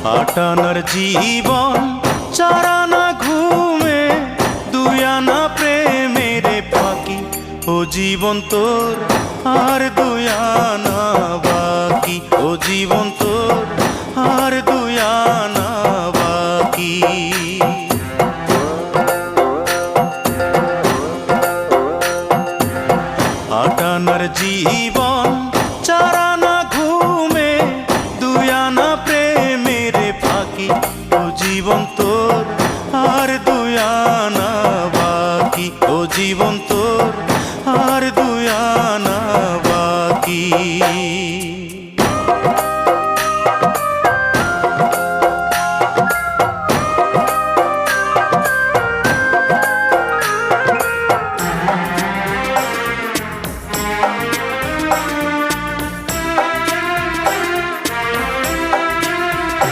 আটানার জীবন চারানা ঘুমে, দুই আনা প্রেমের ফাঁকি। ও জীবন তোর আর দুই আনা বাকি, ও জীবন তোর আর দুই আনা